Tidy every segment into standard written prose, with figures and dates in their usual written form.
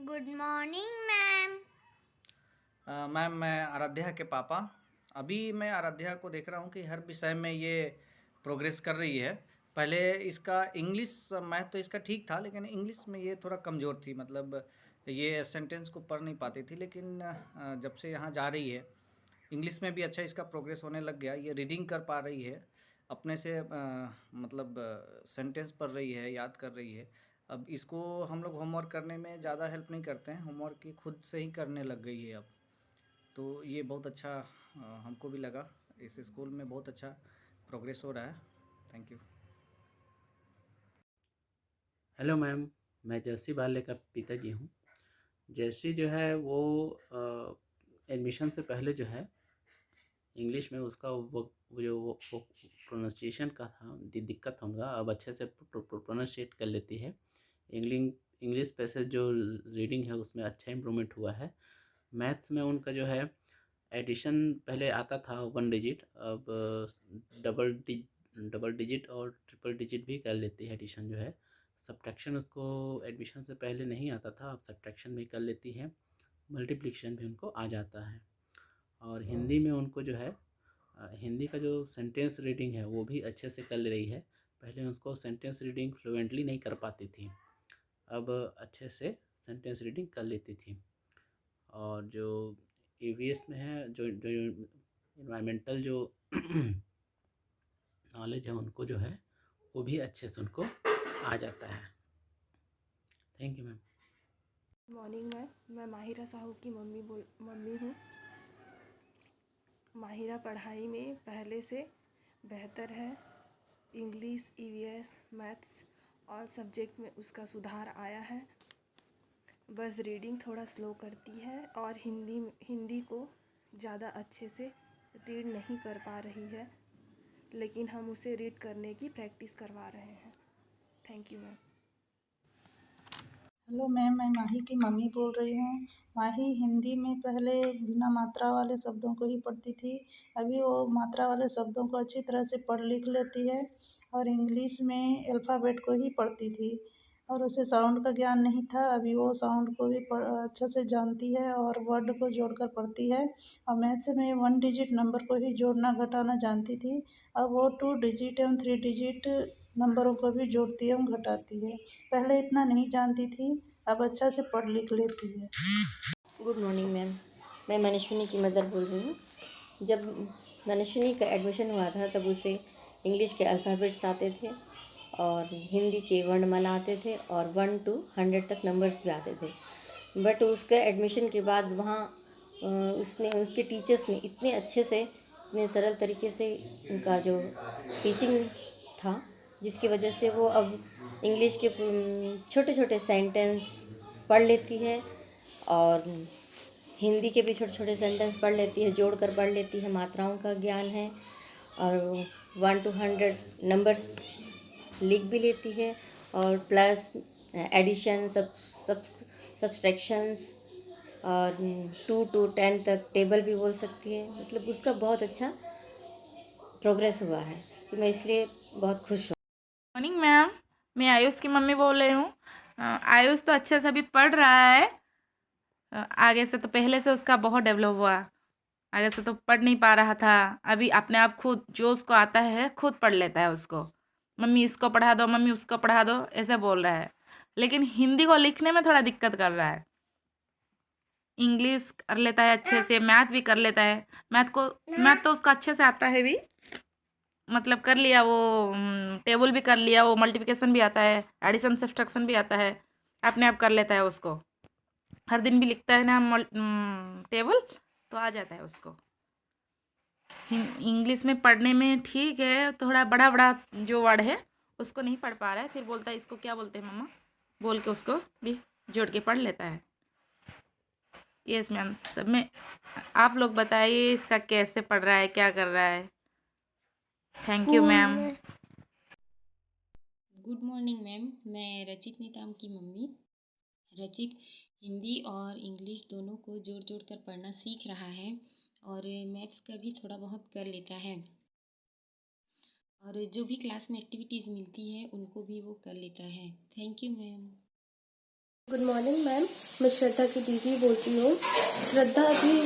Good morning ma'am. Ma'am मैं आराध्या के पापा। अभी मैं आराध्या को देख रहा हूँ कि हर विषय में ये प्रोग्रेस कर रही है। पहले इसका इंग्लिश मैथ तो इसका ठीक था, लेकिन इंग्लिश में ये थोड़ा कमज़ोर थी। मतलब ये सेंटेंस को पढ़ नहीं पाती थी, लेकिन जब से यहाँ जा रही है इंग्लिश में भी अच्छा इसका प्रोग्रेस होने लग गया। ये रीडिंग कर पा रही है अपने से, मतलब सेंटेंस पढ़ रही है, याद कर रही है। अब इसको हम लोग होमवर्क करने में ज़्यादा हेल्प नहीं करते हैं, होमवर्क ये खुद से ही करने लग गई है अब। तो ये बहुत अच्छा हमको भी लगा। इस स्कूल में बहुत अच्छा प्रोग्रेस हो रहा है। Thank you. हेलो मैम, मैं जर्सी बाले का पिताजी हूँ। जर्सी जो है वो एडमिशन से पहले जो है इंग्लिश में उसका वो प्रोनाउंसिएशन का था, दिक्कत था उनका। अब अच्छे से प्रोनाउंसिएट कर लेती है। इंग्लिश इंग्लिश पे से जो रीडिंग है उसमें अच्छा इम्प्रूवमेंट हुआ है। मैथ्स में उनका जो है एडिशन पहले आता था 1 डिजिट, अब डबल डिजिट और ट्रिपल डिजिट भी कर लेती है एडिशन जो है। सब्ट्रैक्शन उसको एडमिशन से पहले नहीं आता था, अब सब्ट्रैक्शन भी कर लेती है। मल्टीप्लिकेशन भी उनको आ जाता है। और हिंदी में उनको जो है हिंदी का जो सेंटेंस रीडिंग है वो भी अच्छे से कर ले रही है। पहले उसको सेंटेंस रीडिंग फ्लुएंटली नहीं कर पाती थी, अब अच्छे से सेंटेंस रीडिंग कर लेती थी। और जो ईवीएस में है, जो जो इन्वायरमेंटल जो नॉलेज है उनको जो है वो भी अच्छे से उनको आ जाता है। Thank you ma'am. मॉर्निंग मैं माहिरा साहू की मम्मी हूँ। माहिरा पढ़ाई में पहले से बेहतर है। इंग्लिश, ईवीएस, मैथ्स और सब्जेक्ट में उसका सुधार आया है। बस रीडिंग थोड़ा स्लो करती है और हिंदी को ज़्यादा अच्छे से रीड नहीं कर पा रही है, लेकिन हम उसे रीड करने की प्रैक्टिस करवा रहे हैं। Thank you ma'am. Hello ma'am, मैं माही की मम्मी बोल रही हूँ। माही हिंदी में पहले बिना मात्रा वाले शब्दों को ही पढ़ती थी। अभी वो मात्रा वाले शब्दों को अच्छी तरह से पढ़ लिख लेती है और इंग्लिश में अल्फ़ाबेट को ही पढ़ती थी और उसे साउंड का ज्ञान नहीं था। अभी वो साउंड को भी अच्छा से जानती है और वर्ड को जोड़कर पढ़ती है। और मैथ्स में 1 डिजिट नंबर को ही जोड़ना घटाना जानती थी। अब वो 2 डिजिट एवं 3 डिजिट नंबरों को भी जोड़ती एवं घटाती है। पहले इतना नहीं जानती थी, अब अच्छा से पढ़ लिख लेती है। Good morning ma'am. मैं मनस्विनी की मदर बोल रही हूँ। जब मनस्विनी का एडमिशन हुआ था तब उसे इंग्लिश के अल्फ़ाबेट्स आते थे और हिंदी के वर्णमाला आते थे और 1 to 100 तक नंबर्स भी आते थे। बट उसका एडमिशन के बाद वहाँ उसने उसके टीचर्स ने इतने अच्छे से, इतने सरल तरीके से उनका जो टीचिंग था, जिसकी वजह से वो अब इंग्लिश के छोटे छोटे सेंटेंस पढ़ लेती है और हिंदी के भी छोटे छोटे सेंटेंस पढ़ लेती है, जोड़ कर पढ़ लेती है। मात्राओं का ज्ञान है और 1 to 100 नंबर्स लिख भी लेती है और प्लस एडिशन, सब्सट्रैक्शंस और 2 to 10 तक टेबल भी बोल सकती है। मतलब उसका बहुत अच्छा प्रोग्रेस हुआ है, तो मैं इसलिए बहुत खुश हूँ। मॉर्निंग मैम, मैं आयुष की मम्मी बोल रही हूँ। आयुष तो अच्छे से अभी पढ़ रहा है। आगे से तो पहले से उसका बहुत डेवलप हुआ। आगे से तो पढ़ नहीं पा रहा था, अभी अपने आप खुद जो उसको आता है खुद पढ़ लेता है। उसको मम्मी इसको पढ़ा दो, मम्मी उसको पढ़ा दो, ऐसे बोल रहा है। लेकिन हिंदी को लिखने में थोड़ा दिक्कत कर रहा है। इंग्लिश कर लेता है अच्छे से, मैथ भी कर लेता है। मैथ तो उसका अच्छे से आता है भी, मतलब कर लिया वो। टेबल भी कर लिया वो, मल्टीप्लिकेशन भी आता है, एडिशन सब्सट्रैक्शन भी आता है, अपने आप कर लेता है उसको। हर दिन भी लिखता है ना टेबल, तो आ जाता है उसको। इंग्लिश में पढ़ने में ठीक है, थोड़ा बड़ा बड़ा जो वर्ड है उसको नहीं पढ़ पा रहा है। फिर बोलता है इसको क्या बोलते हैं मम्मा, बोल के उसको भी जोड़ के पढ़ लेता है। Yes ma'am. सब में आप लोग बताइए इसका कैसे पढ़ रहा है, क्या कर रहा है। Thank you ma'am. Good morning ma'am, मैं रचित नेताम की मम्मी। रचित हिंदी और इंग्लिश दोनों को जोड़ जोड़ कर पढ़ना सीख रहा है और मैथ्स का भी थोड़ा बहुत कर लेता है और जो भी क्लास में एक्टिविटीज़ मिलती है उनको भी वो कर लेता है। Thank you ma'am. Good morning ma'am, मैं श्रद्धा की दीदी बोलती हूँ। श्रद्धा अभी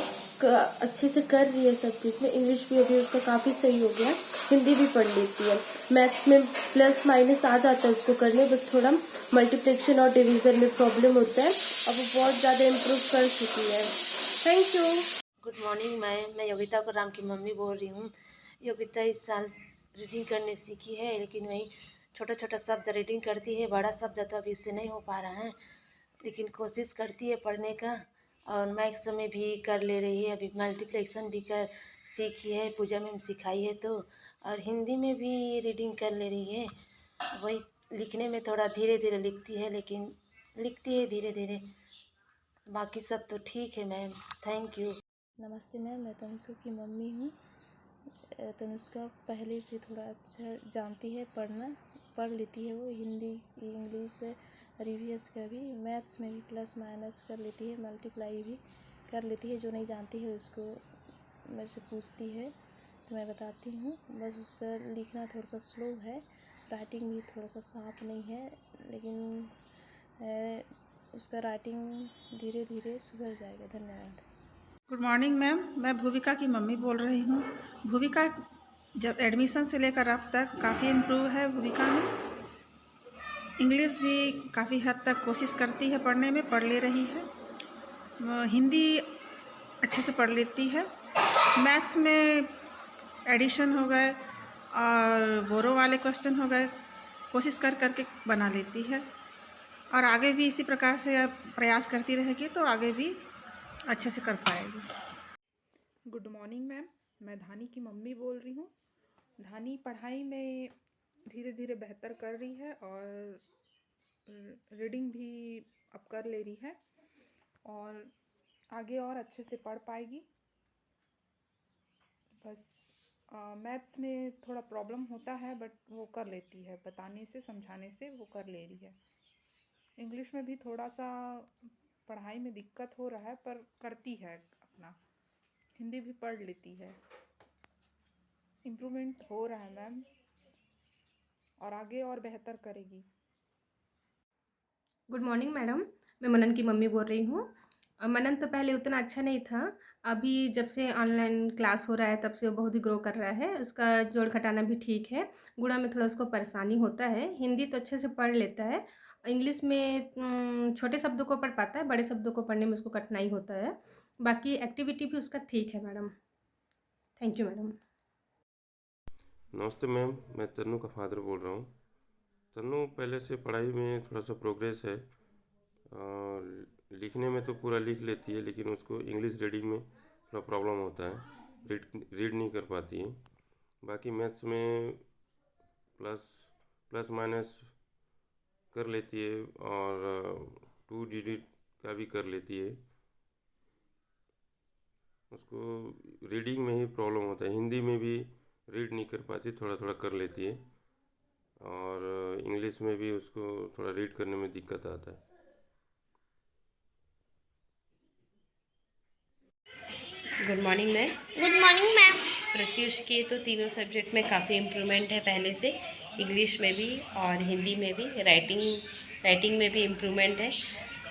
अच्छे से कर रही है सब चीज़ में। इंग्लिश भी अभी उसका काफ़ी सही हो गया, हिंदी भी पढ़ लेती है। मैथ्स में प्लस माइनस आ जाता है उसको करने, बस थोड़ा मल्टीप्लिकेशन और डिवीज़न में प्रॉब्लम होता है। अब वो बहुत ज़्यादा इम्प्रूव कर चुकी है। Thank you. Good morning ma'am, मैं योगिता को राम की मम्मी बोल रही हूँ। योगिता इस साल रीडिंग करने सीखी है, लेकिन वही छोटा छोटा शब्द रीडिंग करती है, बड़ा शब्द तो अभी इससे नहीं हो पा रहा है, लेकिन कोशिश करती है पढ़ने का। और मैथ्स में भी कर ले रही है, अभी मल्टीप्लिकेशन भी कर सीखी है, पूजा मैम सिखाई है तो। और हिंदी में भी रीडिंग कर ले रही है। वही लिखने में थोड़ा धीरे धीरे लिखती है, लेकिन लिखती है धीरे धीरे। बाकी सब तो ठीक है मैम, थैंक यू। नमस्ते मैम, मैं तनुष्का की मम्मी हूँ। तनुष्का पहले से थोड़ा अच्छा जानती है पढ़ना, पढ़ लेती है वो हिंदी, इंग्लिश, ईवीएस का भी, मैथ्स में भी प्लस माइनस कर लेती है, मल्टीप्लाई भी कर लेती है। जो नहीं जानती है उसको मेरे से पूछती है तो मैं बताती हूँ। बस उसका लिखना थोड़ा सा स्लो है, राइटिंग भी थोड़ा सा साफ नहीं है, लेकिन उसका राइटिंग धीरे धीरे सुधर जाएगा। धन्यवाद। गुड मॉर्निंग मैम, मैं भूविका की मम्मी बोल रही हूँ। भूविका जब एडमिशन से लेकर अब तक काफ़ी इम्प्रूव है भूविका में। इंग्लिश भी काफ़ी हद तक कोशिश करती है पढ़ने में, पढ़ ले रही है। हिंदी अच्छे से पढ़ लेती है। मैथ्स में एडिशन हो गए और बोरो वाले क्वेश्चन हो गए, कोशिश कर करके बना लेती है। और आगे भी इसी प्रकार से प्रयास करती रहेगी तो आगे भी अच्छे से कर पाएगी। गुड मॉर्निंग मैम, मैं धानी की मम्मी बोल रही हूँ। धानी पढ़ाई में धीरे धीरे बेहतर कर रही है और रीडिंग भी अब कर ले रही है और आगे और अच्छे से पढ़ पाएगी। बस मैथ्स में थोड़ा प्रॉब्लम होता है, बट वो कर लेती है, बताने से समझाने से वो कर ले रही है। इंग्लिश में भी थोड़ा सा पढ़ाई में दिक्कत हो रहा है, पर करती है अपना। हिंदी भी पढ़ लेती है। इम्प्रूवमेंट हो रहा है मैम, और आगे और बेहतर करेगी। गुड मॉर्निंग मैडम, मैं मनन की मम्मी बोल रही हूँ। मनन तो पहले उतना अच्छा नहीं था, अभी जब से ऑनलाइन क्लास हो रहा है तब से वो बहुत ही ग्रो कर रहा है। उसका जोड़ घटाना भी ठीक है, गुणा में थोड़ा उसको परेशानी होता है। हिंदी तो अच्छे से पढ़ लेता है, इंग्लिश में छोटे शब्दों को पढ़ पाता है, बड़े शब्दों को पढ़ने में उसको कठिनाई होता है। बाकी एक्टिविटी भी उसका ठीक है मैडम। Thank you madam. नमस्ते मैम, मैं तन्नू का फादर बोल रहा हूँ। तन्नू पहले से पढ़ाई में थोड़ा सा प्रोग्रेस है, और लिखने में तो पूरा लिख लेती है, लेकिन उसको इंग्लिश रीडिंग में थोड़ा प्रॉब्लम होता है, रीड नहीं कर पाती है। बाकी मैथ्स में प्लस माइनस कर लेती है और 2 डिजिट का भी कर लेती है। उसको रीडिंग में ही प्रॉब्लम होता है, हिंदी में भी रीड नहीं कर पाती, थोड़ा थोड़ा कर लेती है, और इंग्लिश में भी उसको थोड़ा रीड करने में दिक्कत आता है। Good morning ma'am. Good morning ma'am. Pratyush के तो तीनों सब्जेक्ट में काफ़ी इम्प्रूवमेंट है पहले से, इंग्लिश में भी और हिंदी में भी। राइटिंग में भी इम्प्रूवमेंट है,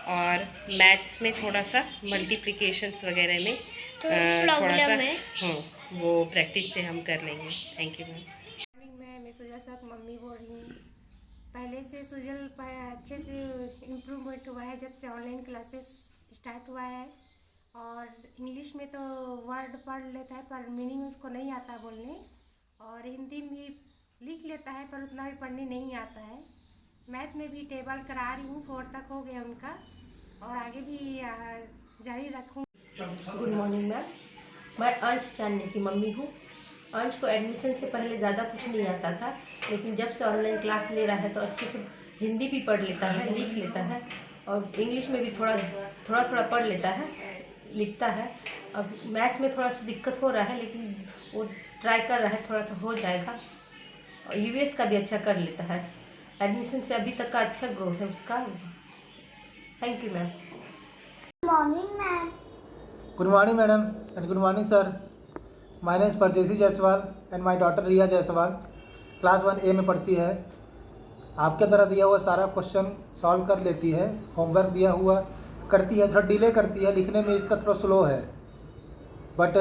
और मैथ्स में थोड़ा सा मल्टीप्लिकेशंस वगैरह में थोड़ा सा वो प्रैक्टिस से हम कर लेंगे। Thank you ma'am. मैं सुजल साहब मम्मी बोल रही हूँ। पहले से सुजल अच्छे से इम्प्रूवमेंट हुआ है जब से ऑनलाइन क्लासेस स्टार्ट हुआ है। और इंग्लिश में तो वर्ड पढ़ लेता है पर मीनिंग उसको नहीं आता बोलने, और हिंदी में लिख लेता है पर उतना भी पढ़ने नहीं आता है। मैथ में भी टेबल करा रही हूँ, 4 तक हो गया उनका, और आगे भी जारी रखूँ। गुड मॉर्निंग मैम, मैं अंश चांदनी की मम्मी हूँ। अंश को एडमिशन से पहले ज़्यादा कुछ नहीं आता था, लेकिन जब से ऑनलाइन क्लास ले रहा है तो अच्छे से हिंदी भी पढ़ लेता है, लिख लेता है, और इंग्लिश में भी थोड़ा पढ़ लेता है, लिखता है। अब मैथ में थोड़ा सा दिक्कत हो रहा है, लेकिन वो ट्राई कर रहा है, थोड़ा तो हो जाएगा। और यूएस का भी अच्छा कर लेता है। एडमिशन से अभी तक का अच्छा ग्रोथ है उसका। Thank you ma'am. Morning ma'am. Good morning madam and good morning sir. My name is Parjesi Jaiswal and my daughter Riya Jaiswal, class 1A में पढ़ती है। आपके द्वारा दिया हुआ सारा क्वेश्चन सॉल्व कर लेती है, होमवर्क दिया हुआ करती है, थोड़ा डिले करती है, लिखने में इसका थोड़ा स्लो है, बट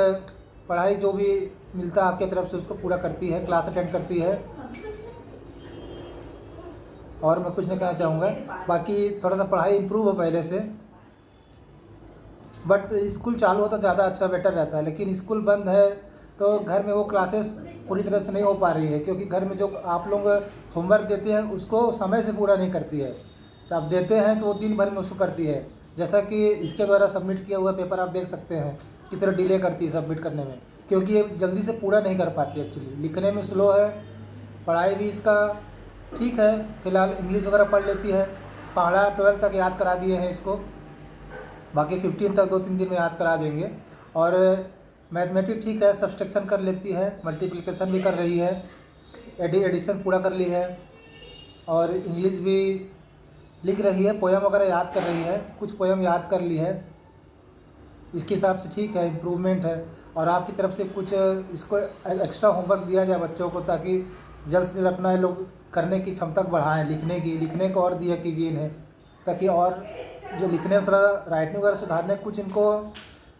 पढ़ाई जो भी मिलता है आपके तरफ से उसको पूरा करती है, क्लास अटेंड करती है। और मैं कुछ नहीं कहना चाहूँगा, बाकी थोड़ा सा पढ़ाई इम्प्रूव हो पहले से, बट स्कूल चालू होता ज़्यादा अच्छा बेटर रहता है, लेकिन स्कूल बंद है तो घर में वो क्लासेस पूरी तरह से नहीं हो पा रही है, क्योंकि घर में जो आप लोग होमवर्क देते हैं उसको समय से पूरा नहीं करती है। जब आप देते हैं तो वो दिन भर में उसको करती है, जैसा कि इसके द्वारा सबमिट किया हुआ पेपर आप देख सकते हैं किस तरह डिले करती है सबमिट करने में, क्योंकि ये जल्दी से पूरा नहीं कर पाती एक्चुअली। लिखने में स्लो है, पढ़ाई भी इसका ठीक है, फ़िलहाल इंग्लिश वगैरह पढ़ लेती है, पढ़ा 12 तक याद करा दिए हैं इसको, बाकी 15 तक 2-3 दिन में याद करा देंगे। और मैथमेटिक्स ठीक है, सब्सट्रैक्शन कर लेती है, मल्टीप्लिकेशन भी कर रही है, एडिशन पूरा कर ली है, और इंग्लिश भी लिख रही है, पोएम वगैरह याद कर रही है, कुछ पोएम याद कर ली है, इसके हिसाब से ठीक है, इम्प्रूवमेंट है। और आपकी तरफ से कुछ इसको एक्स्ट्रा होमवर्क दिया जाए बच्चों को, ताकि जल्द से जल्द अपना ये लोग करने की क्षमता बढ़ाएँ, लिखने को और दिया कीजिए इन्हें, ताकि और जो लिखने में थोड़ा राइटिंग वगैरह सुधारने, कुछ इनको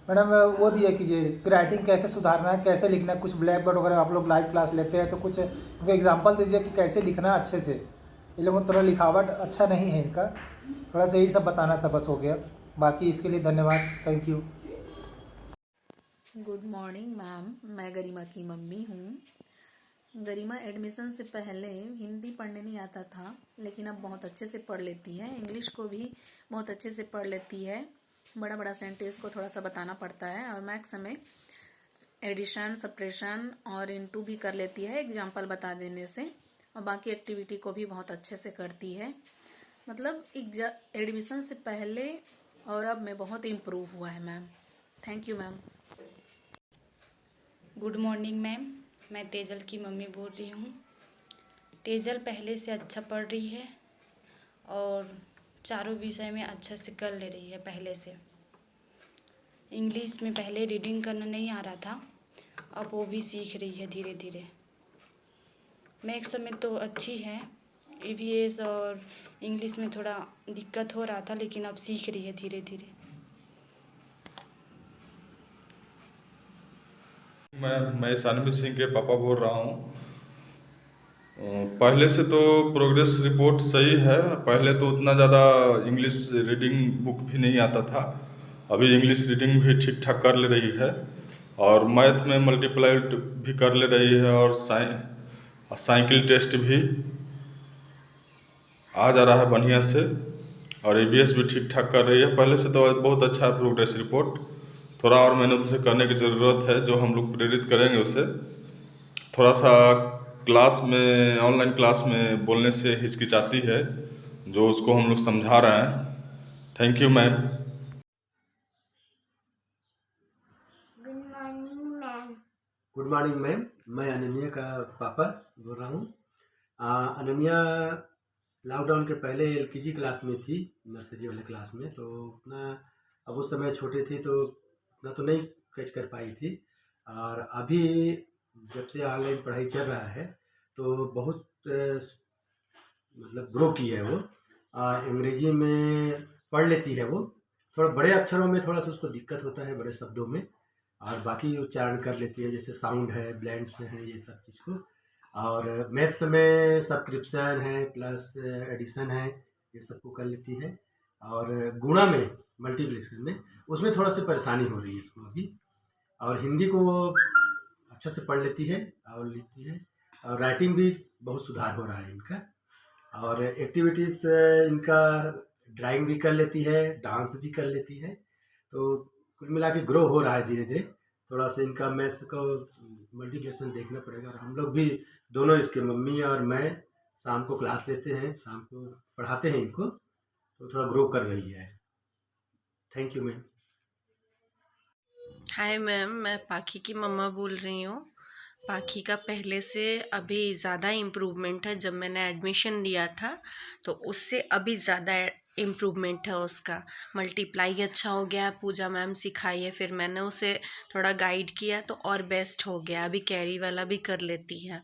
मैडम वो दिया कीजिए कि राइटिंग कैसे सुधारना है, कैसे लिखना है। कुछ ब्लैक बोर्ड वगैरह आप लोग लाइव क्लास लेते हैं तो कुछ उनको एग्जांपल दीजिए कि कैसे लिखना है अच्छे से। ये लोगों को थोड़ा लिखावट अच्छा नहीं है इनका, थोड़ा सा यही सब बताना था, बस हो गया। बाकी इसके लिए धन्यवाद, thank you. Good morning ma'am, मैं गरिमा की मम्मी हूँ। गरिमा एडमिशन से पहले हिंदी पढ़ने नहीं आता था, लेकिन अब बहुत अच्छे से पढ़ लेती है, इंग्लिश को भी बहुत अच्छे से पढ़ लेती है, बड़ा बड़ा सेंटेंस को थोड़ा सा बताना पड़ता है, और मैथ्स में एडिशन, सब्ट्रैक्शन और इनटू भी कर लेती है एग्जाम्पल बता देने से, और बाकी एक्टिविटी को भी बहुत अच्छे से करती है। मतलब एडमिशन से पहले और अब में बहुत इम्प्रूव हुआ है ma'am. Thank you ma'am. Good morning ma'am, मैं तेजल की मम्मी बोल रही हूँ। तेजल पहले से अच्छा पढ़ रही है और चारों विषय में अच्छा से कर ले रही है पहले से। इंग्लिश में पहले रीडिंग करना नहीं आ रहा था, अब वो भी सीख रही है धीरे धीरे। मैथ्स में तो अच्छी है, ईवीएस और इंग्लिश में थोड़ा दिक्कत हो रहा था, लेकिन अब सीख रही है धीरे धीरे। मैं सानवी सिंह के पापा बोल रहा हूँ। पहले से तो प्रोग्रेस रिपोर्ट सही है, पहले तो उतना ज़्यादा इंग्लिश रीडिंग बुक भी नहीं आता था, अभी इंग्लिश रीडिंग भी ठीक ठाक कर ले रही है, और मैथ में मल्टीप्लाई भी कर ले रही है, और साइकिल टेस्ट भी आ जा रहा है बढ़िया से, और ईवीएस भी ठीक ठाक कर रही है। पहले से तो बहुत अच्छा है प्रोग्रेस रिपोर्ट, थोड़ा और मेहनत से करने की ज़रूरत है, जो हम लोग प्रेरित करेंगे उसे। थोड़ा सा क्लास में, ऑनलाइन क्लास में बोलने से हिचकिचाती है, जो उसको हम लोग समझा रहे हैं। Thank you ma'am. Good morning ma'am. Good morning ma'am, मैं अनन्या का पापा बोल रहा हूँ। अनन्या लॉकडाउन के पहले एलकेजी क्लास में थी, नर्सरी वाले क्लास में, तो उतना अब उस समय छोटे थे तो उतना तो नहीं कैच कर पाई थी, और अभी जब से ऑनलाइन पढ़ाई चल रहा है तो बहुत मतलब ग्रो की है वो। अंग्रेजी में पढ़ लेती है वो, थोड़ा बड़े अक्षरों में थोड़ा सा उसको दिक्कत होता है, बड़े शब्दों में, और बाकी उच्चारण कर लेती है, जैसे साउंड है, ब्लेंड्स हैं, ये सब चीज़ को। और मैथ्स में सब्सक्रिप्शन है, प्लस एडिशन है, ये सब को कर लेती है। और गुणा में, मल्टीप्लिकेशन में, उसमें थोड़ा सी परेशानी हो रही है इसको अभी। और हिंदी को अच्छा से पढ़ लेती है और लिखती है, और राइटिंग भी बहुत सुधार हो रहा है इनका। और एक्टिविटीज़ इनका ड्राइंग भी कर लेती है, डांस भी कर लेती है, तो कुल मिला के ग्रो हो रहा है धीरे धीरे। थोड़ा सा इनका मैथ्स को मल्टीप्लिकेशन देखना पड़ेगा, और हम लोग भी दोनों, इसके मम्मी और मैं, शाम को क्लास लेते हैं, शाम को पढ़ाते हैं इनको, तो थोड़ा ग्रो कर रही है। Thank you ma'am. Hi ma'am, मैं पाखी की मम्मा बोल रही हूँ। पाखी का पहले से अभी ज़्यादा इम्प्रूवमेंट है, जब मैंने एडमिशन लिया था तो उससे अभी ज़्यादा इम्प्रूवमेंट है उसका। मल्टीप्लाई अच्छा हो गया, पूजा मैम सिखाई है, फिर मैंने उसे थोड़ा गाइड किया तो और बेस्ट हो गया, अभी कैरी वाला भी कर लेती है।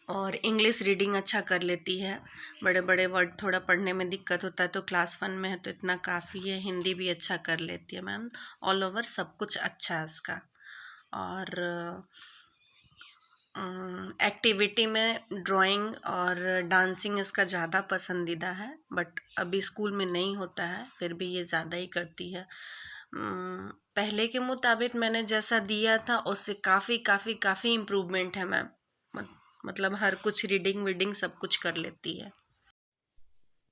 और इंग्लिश रीडिंग अच्छा कर लेती है। बड़े बड़े वर्ड थोड़ा पढ़ने में दिक्कत होता है, तो क्लास 1 में है तो इतना काफ़ी है। हिंदी भी अच्छा कर लेती है मैम। ऑल ओवर सब कुछ अच्छा है इसका। और एक्टिविटी में ड्राइंग और डांसिंग इसका ज़्यादा पसंदीदा है, बट अभी स्कूल में नहीं होता है, फिर भी ये ज़्यादा ही करती है। पहले के मुताबिक मैंने जैसा दिया था उससे काफ़ी काफ़ी काफ़ी इम्प्रूवमेंट है मैम। मतलब हर कुछ रीडिंग वीडिंग सब कुछ कर लेती है।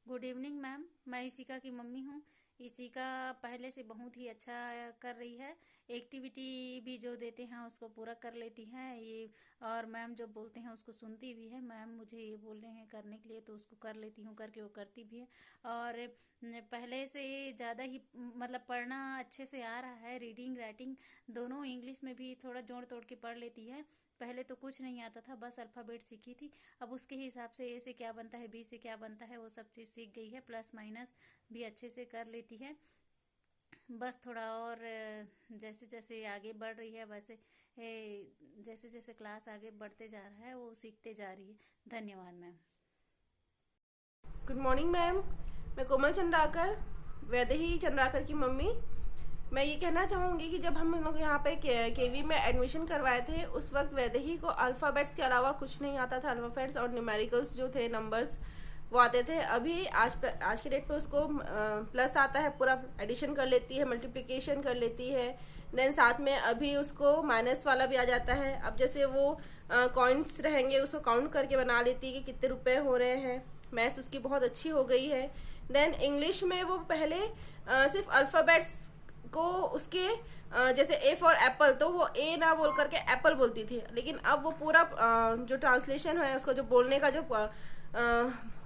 गुड इवनिंग मैम, मैं इशिका की मम्मी हूँ। इशिका पहले से बहुत ही अच्छा कर रही है। एक्टिविटी भी जो देते हैं उसको पूरा कर लेती है ये, और मैम जो बोलते हैं उसको सुनती भी है। मैम मुझे ये बोल रहे हैं करने के लिए तो उसको कर लेती हूँ, करके वो करती भी है। और पहले से ज़्यादा ही मतलब पढ़ना अच्छे से आ रहा है। रीडिंग राइटिंग दोनों, इंग्लिश में भी थोड़ा जोड़ तोड़ के पढ़ लेती है। पहले तो कुछ नहीं आता था, बस अल्फ़ाबेट सीखी थी। अब उसके हिसाब से ए से क्या बनता है, बी से क्या बनता है, वो सब चीज़ सीख गई है। प्लस माइनस भी अच्छे से कर लेती है। बस थोड़ा और जैसे जैसे आगे बढ़ रही है वैसे जैसे जैसे क्लास आगे बढ़ते जा रहा है वो सीखते जा रही है। धन्यवाद मैम। गुड मॉर्निंग मैम, मैं कोमल चंद्राकर, वैदेही चंद्राकर की मम्मी। मैं ये कहना चाहूँगी कि जब हम लोग यहाँ पे केवी में एडमिशन करवाए थे उस वक्त वैदेही को अल्फ़ाबेट्स के अलावा कुछ नहीं आता था। अल्फ़ाबेट्स और न्यूमेरिकल्स जो थे, नंबर्स, वो आते थे। अभी आज के डेट पे उसको प्लस आता है, पूरा एडिशन कर लेती है, मल्टीप्लिकेशन कर लेती है। देन साथ में अभी उसको माइनस वाला भी आ जाता है। अब जैसे वो कॉइन्स रहेंगे उसको काउंट करके बना लेती है कि कितने रुपए हो रहे हैं। मैथ्स उसकी बहुत अच्छी हो गई है। देन इंग्लिश में वो पहले सिर्फ अल्फ़ाबेट्स को उसके जैसे ए फॉर एप्पल, तो वो ए ना बोल करके एप्पल बोलती थी, लेकिन अब वो पूरा जो ट्रांसलेशन है उसका, जो बोलने का जो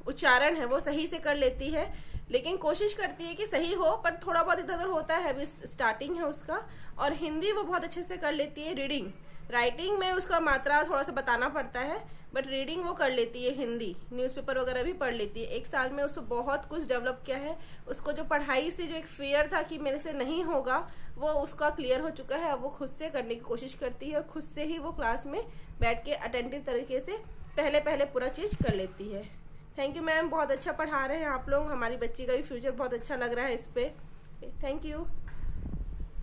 उच्चारण है वो सही से कर लेती है। लेकिन कोशिश करती है कि सही हो, पर थोड़ा बहुत इधर उधर होता है, अभी स्टार्टिंग है उसका। और हिंदी वो बहुत अच्छे से कर लेती है। रीडिंग राइटिंग में उसका मात्रा थोड़ा सा बताना पड़ता है, बट रीडिंग वो कर लेती है। हिंदी न्यूज़पेपर वगैरह भी पढ़ लेती है। 1 साल में उसको बहुत कुछ डेवलप किया है। उसको जो पढ़ाई से जो एक फियर था कि मेरे से नहीं होगा, वो उसका क्लियर हो चुका है। अब वो खुद से करने की कोशिश करती है और खुद से ही वो क्लास में बैठ के अटेंटिव तरीके से पहले पूरा चीज़ कर लेती है। थैंक यू मैम, बहुत अच्छा पढ़ा रहे हैं आप लोग। हमारी बच्ची का भी फ्यूचर बहुत अच्छा लग रहा है इस पर। Thank you.